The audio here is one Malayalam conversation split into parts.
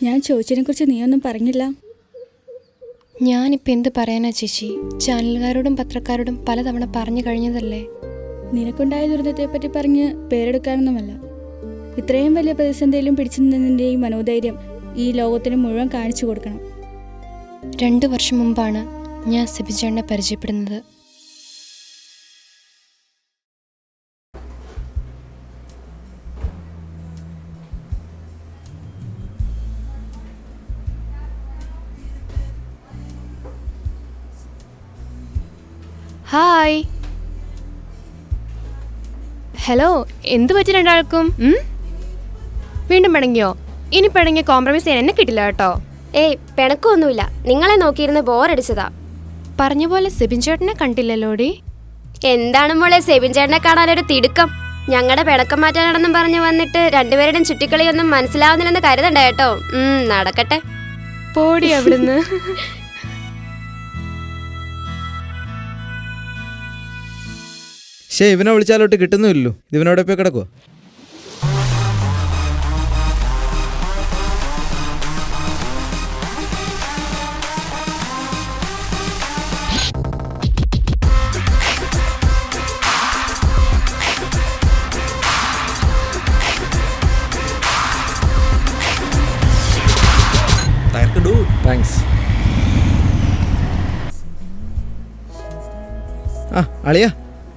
ഞാൻ ചോദിച്ചതിനെക്കുറിച്ച് നീയൊന്നും പറഞ്ഞില്ല. ഞാനിപ്പോൾ എന്ത് പറയാനാ ചേച്ചി? ചാനലുകാരോടും പത്രക്കാരോടും പലതവണ പറഞ്ഞു കഴിഞ്ഞതല്ലേ. നിനക്കുണ്ടായ ദുരിതത്തെപ്പറ്റി പറഞ്ഞ് പേരെടുക്കാനൊന്നുമല്ല. ഇത്രയും വലിയ പ്രതിസന്ധിയിലും പിടിച്ചു നിന്നതിൻ്റെയും മനോധൈര്യം ഈ ലോകത്തിന് മുഴുവൻ കാണിച്ചു കൊടുക്കണം. 2 വർഷം മുമ്പാണ് ഞാൻ സെബിൻചേട്ടനെ പരിചയപ്പെടുന്നത്. ഹായ്. ഹലോ, എന്തു പറ്റി രണ്ടാൾക്കും? വീണ്ടും പിണങ്ങിയോ? ഇനി പിണങ്ങിയ കോംപ്രമൈസ് ചെയ്യാൻ എന്നെ കിട്ടില്ല കേട്ടോ. ഏയ്, പിണക്കൊന്നുമില്ല. നിങ്ങളെ നോക്കിയിരുന്ന് ബോറടിച്ചതാ. പറഞ്ഞ പോലെ സെബിൻചേട്ടനെ കണ്ടില്ലല്ലോടി. എന്താണ് മോളെ സെബിൻചേട്ടനെ കാണാനൊരു തിടുക്കം? ഞങ്ങളുടെ പിണക്കം മാറ്റാനാണെന്നും പറഞ്ഞു വന്നിട്ട് രണ്ടുപേരുടെയും ചുറ്റിക്കളിയൊന്നും മനസ്സിലാവുന്നില്ലെന്ന് കരുതണ്ട കേട്ടോ. നടക്കട്ടെ. പോടി അവിടുന്ന്. ശേ, ഇവനെ വിളിച്ചാലോട്ട് കിട്ടുന്നുമില്ലല്ലോ. ഇവനോടെ പോയി കിടക്കുവോ? താങ്ക്സ്. ആ അളിയാ,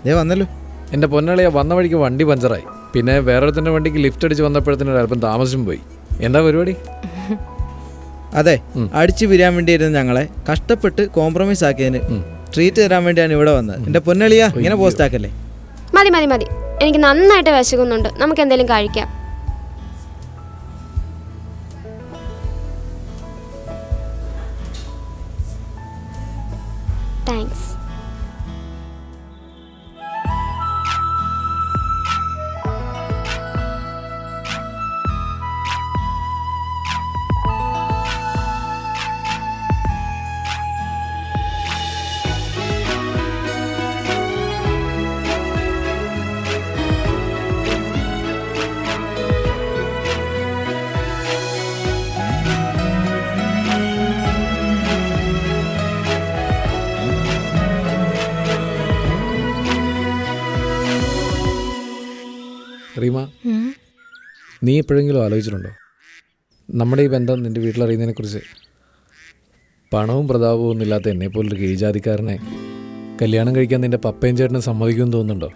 ദേ വന്നല്ലോ. എൻ്റെ പൊന്നളിയ വന്ന വഴിക്ക് വണ്ടി പഞ്ചറായി. പിന്നെ വേറൊരുത്തൻ്റെ വണ്ടിക്ക് ലിഫ്റ്റ് അടിച്ച് വന്നപ്പോഴത്തേനും ഒരല്പം താമസിച്ചും പോയി. എന്താ പരിപാടി? അതെ, അടിച്ചു പിരിയാൻ വേണ്ടിയിരുന്ന ഞങ്ങളെ കഷ്ടപ്പെട്ട് കോംപ്രമൈസ് ആക്കിയതിന് ട്രീറ്റ് തരാൻ വേണ്ടിയാണ് ഇവിടെ വന്നത്. എൻ്റെ പൊന്നളിയാ, ഇങ്ങനെ പോസ്റ്റ് ആക്കല്ലേ. മതി മതി മതി, എനിക്ക് നന്നായിട്ട് വിശക്കുന്നുണ്ട്. നമുക്ക് എന്തെങ്കിലും കഴിക്കാം. താങ്ക്സ്. റീമ, നീ എപ്പോഴെങ്കിലും ആലോചിച്ചിട്ടുണ്ടോ നമ്മുടെ ഈ ബന്ധം നിൻ്റെ വീട്ടിലറിയുന്നതിനെക്കുറിച്ച്? പണവും പ്രതാപവും ഒന്നും ഇല്ലാത്ത എന്നെപ്പോലൊരു കീഴ്ജാതിക്കാരനെ കല്യാണം കഴിക്കാൻ നിൻ്റെ പപ്പയും ചേട്ടനും സമ്മതിക്കുമെന്ന് തോന്നുന്നുണ്ടോ?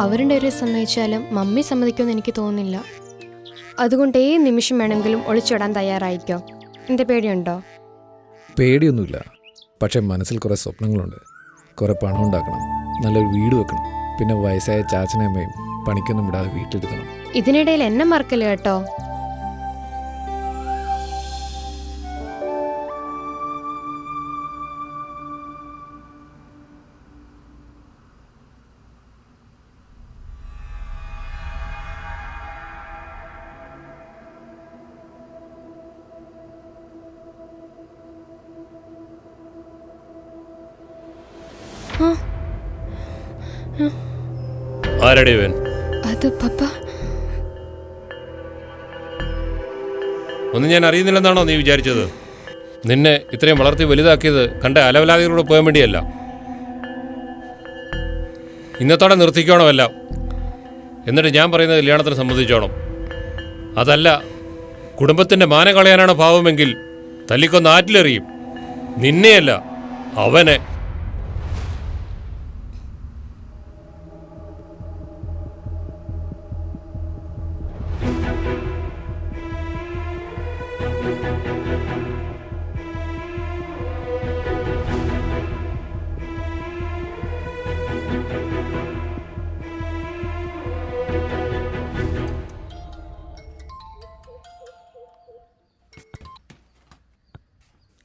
അവരുടെ ഒരു സമ്മതിച്ചാലും മമ്മി സമ്മതിക്കുമെന്ന് എനിക്ക് തോന്നുന്നില്ല. അതുകൊണ്ട് ഏത് നിമിഷം വേണമെങ്കിലും ഒളിച്ചോടാൻ തയ്യാറായിക്കോ. എൻ്റെ പേടിയുണ്ടോ? പേടിയൊന്നുമില്ല, പക്ഷേ മനസ്സിൽ കുറേ സ്വപ്നങ്ങളുണ്ട്. കുറേ പണം ഉണ്ടാക്കണം, നല്ലൊരു വീട് വെക്കണം, പിന്നെ വയസ്സായ ചാച്ചനമ്മയും പണിക്കൊന്നും വിടാതെ വീട്ടിലിരുത്തണം. ഇതിനിടയിൽ എന്നെ മറക്കല് കേട്ടോ. ആരടി ഇവൻ? അത് പപ്പ. ഒന്നും ഞാൻ അറിയുന്നില്ലെന്നാണോ നീ വിചാരിച്ചത്? നിന്നെ ഇത്രയും വളർത്തി വലുതാക്കിയത് കണ്ട അലവലാതികളോട് പോകാൻ വേണ്ടിയല്ല. ഇന്നത്തോടെ നിർത്തിക്കോണമല്ല. എന്നിട്ട് ഞാൻ പറയുന്നത് കല്യാണത്തിന് സമ്മതിച്ചോണം. അതല്ല കുടുംബത്തിൻ്റെ മാനം കളയാനാണ് ഭാവമെങ്കിൽ തല്ലിക്കൊന്ന് ആറ്റിലെറിയും. നിന്നെയല്ല, അവനെ.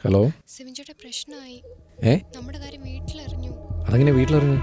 ഹലോ. സെബിൻചേട്ടാ, പ്രശ്നമായി. നമ്മുടെ കാര്യം വീട്ടിലറിഞ്ഞു. അതെങ്ങനെ വീട്ടിലറിഞ്ഞു?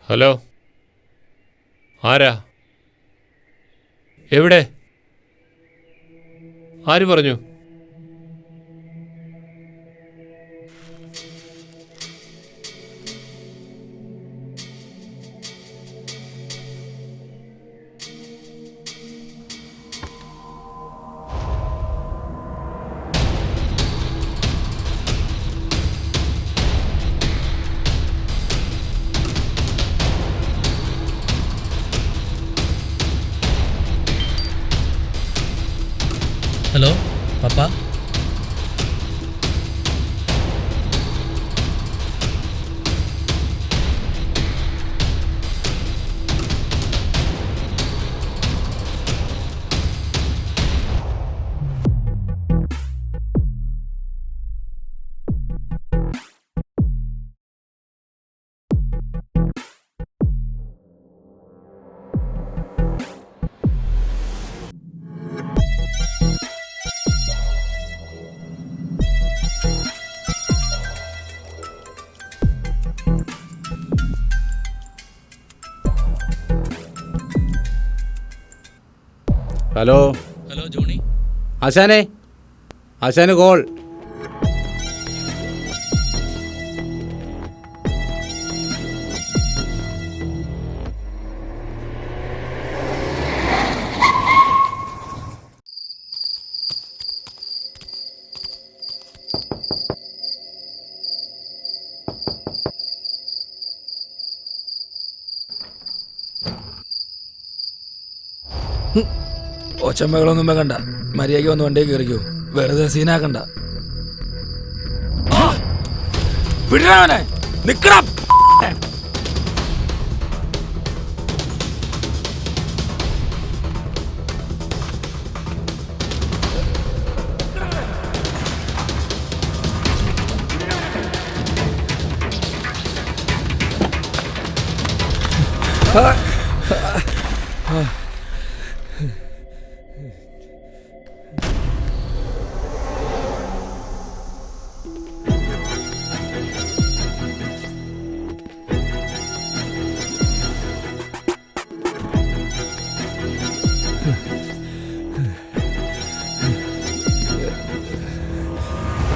ഹലോ, ആരാ? എവിടെ? ആര് പറഞ്ഞു? ഹലോ പപ്പ. Hello hello Johnny. ആശാനെ, ആശാന് കോൾ. ഒച്ചമ്മകളൊന്നും വെക്കണ്ട, മര്യാദയ്ക്ക് വന്ന് വണ്ടിയിൽ കയറിക്കോ, വെറുതെ സീനാക്കണ്ട. വിടണവനെ, നിക്കണം.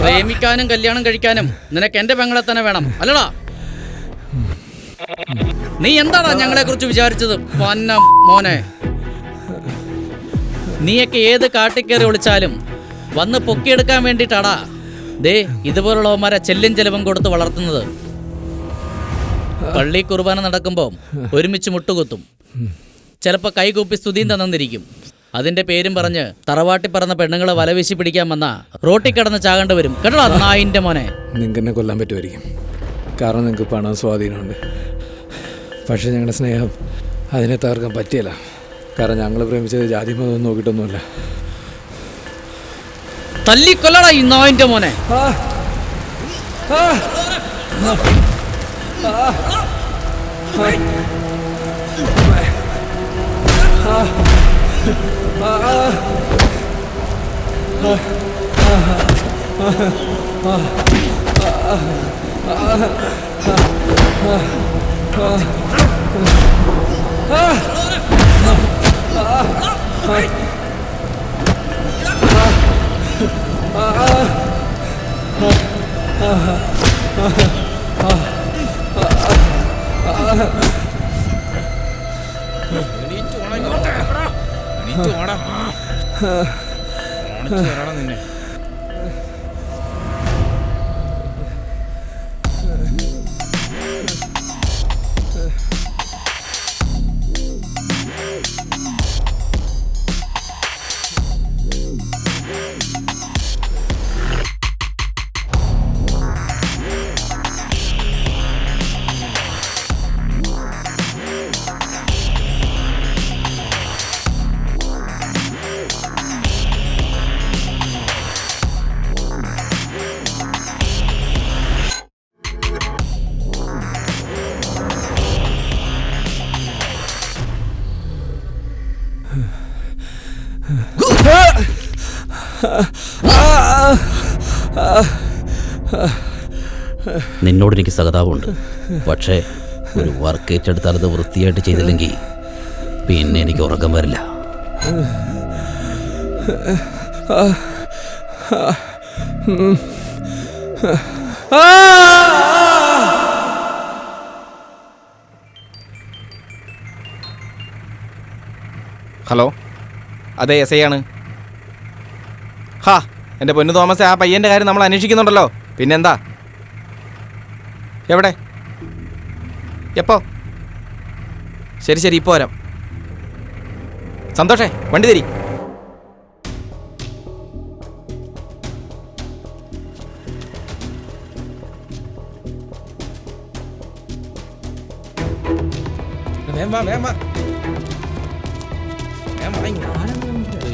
പ്രേമിക്കാനും കല്യാണം കഴിക്കാനും നിനക്ക് എന്റെ പെങ്ങളെ തന്നെ വേണം അല്ലടാ? നീ എന്താടാ ഞങ്ങളെ കുറിച്ച് വിചാരിച്ചത്? പൊന്ന മോനെ, നീയൊക്കെ ഏത് കാട്ടിക്കേറി ഒളിച്ചാലും വന്ന് പൊക്കിയെടുക്കാൻ വേണ്ടിയിട്ടാടാ ദേ ഇതുപോലുള്ളവന്മാരെ ചെല്ലും ചെലവും കൊടുത്ത് വളർത്തുന്നത്. പള്ളി കുർബാന നടക്കുമ്പോൾ ഒരുമിച്ച് മുട്ടുകുത്തും, ചിലപ്പോൾ കൈകൂപ്പി സ്തുതിയും തന്നിരിക്കും. അതിന്റെ പേരും പറഞ്ഞ് തറവാട്ടി പറന്ന പെണ്ണുങ്ങളെ വലവീശി പിടിക്കാൻ വന്ന റോട്ടിൽ കിടന്ന് ചാകേണ്ടി വരും കേട്ടോ നായിന്റെ മോനെ. നിങ്ങൾക്ക് എന്നെ കൊല്ലാൻ പറ്റുമായിരിക്കും, കാരണം നിങ്ങൾക്ക് പണം സ്വാധീനമുണ്ട്. പക്ഷേ ഞങ്ങളുടെ സ്നേഹം അതിനെ തകർക്കാൻ പറ്റിയല്ല, കാരണം ഞങ്ങൾ പ്രേമിച്ചത് ജാതി മതം നോക്കിയിട്ടൊന്നുമില്ല. തല്ലിക്കൊല്ലടാ ഈ നായിന്റെ മോനെ. നിന്നെ നിന്നോട് എനിക്ക് സഹതാപമുണ്ട്, പക്ഷേ ഒരു വർക്ക് ഏറ്റെടുത്താൽ അത് വൃത്തിയായിട്ട് ചെയ്തില്ലെങ്കിൽ പിന്നെ എനിക്ക് ഉറക്കം വരില്ല. ഹലോ, അതെ എസ് ഐ ആണ്. ഹാ, എൻ്റെ പൊന്നു തോമസ്, ആ പയ്യൻ്റെ കാര്യം നമ്മൾ അന്വേഷിക്കുന്നുണ്ടല്ലോ. പിന്നെന്താ? എവിടെ? എപ്പോ? ശരി ശരി, ഇപ്പോൾ വരാം. സന്തോഷേ, വണ്ടി തരി.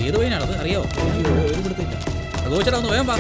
ഏത് വൈനാണത് അറിയോ? ഗോചരം ഒന്ന് വേഗം വാ.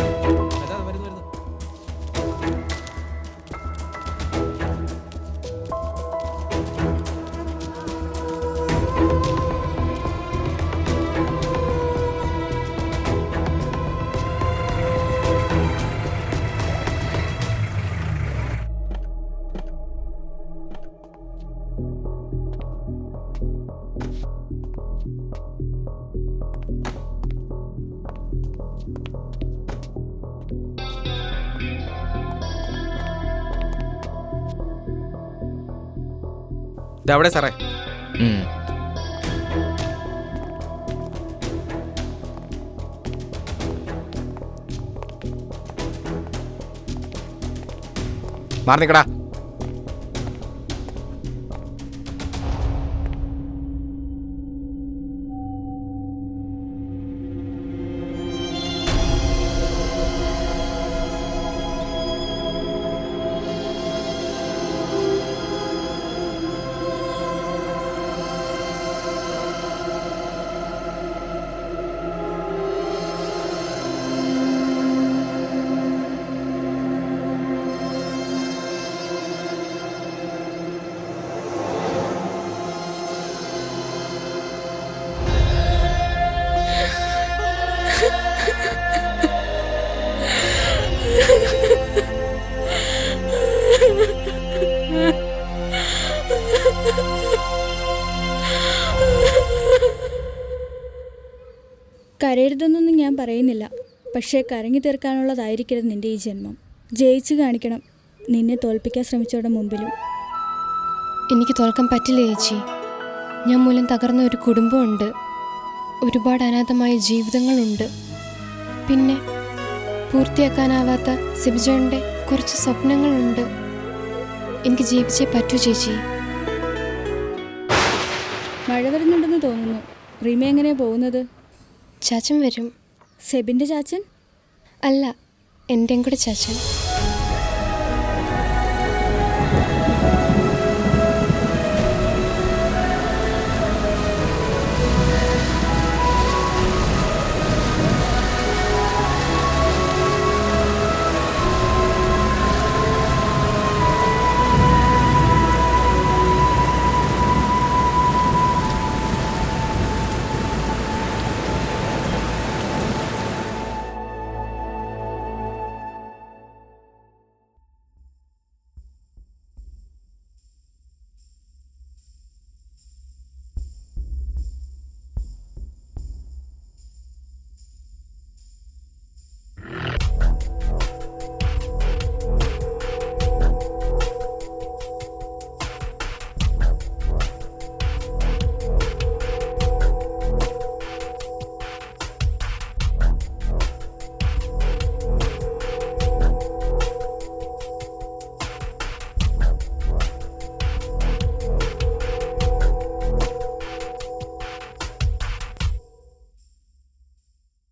ഇതെവിടെ സാറേ? മാറി നിക്കടാ. കരയരുതെന്നൊന്നും ഞാൻ പറയുന്നില്ല, പക്ഷേ കരങ്ങി തീർക്കാനുള്ളതായിരിക്കരുത് നിന്റെ ഈ ജന്മം. ജയിച്ചു കാണിക്കണം നിന്നെ തോൽപ്പിക്കാൻ ശ്രമിച്ചവരുടെ മുമ്പിലും. എനിക്ക് തോൽക്കാൻ പറ്റില്ല ചേച്ചി. ഞാൻ മൂലം തകർന്ന ഒരു കുടുംബമുണ്ട്, ഒരുപാട് അനാഥമായ ജീവിതങ്ങളുണ്ട്, പിന്നെ പൂർത്തിയാക്കാനാവാത്ത സിബിജേട്ടൻ്റെ കുറച്ച് സ്വപ്നങ്ങളുണ്ട്. എനിക്ക് ജീവിച്ചേ പറ്റൂ ചേച്ചി. മഴ വരുന്നുണ്ടെന്ന് തോന്നുന്നു. റീമ എങ്ങനെയാ പോകുന്നത്? ചാച്ചൻ വരും. സെബിൻ്റെ ചാച്ചൻ? അല്ല, എൻ്റെയും കൂടെ ചാച്ചൻ.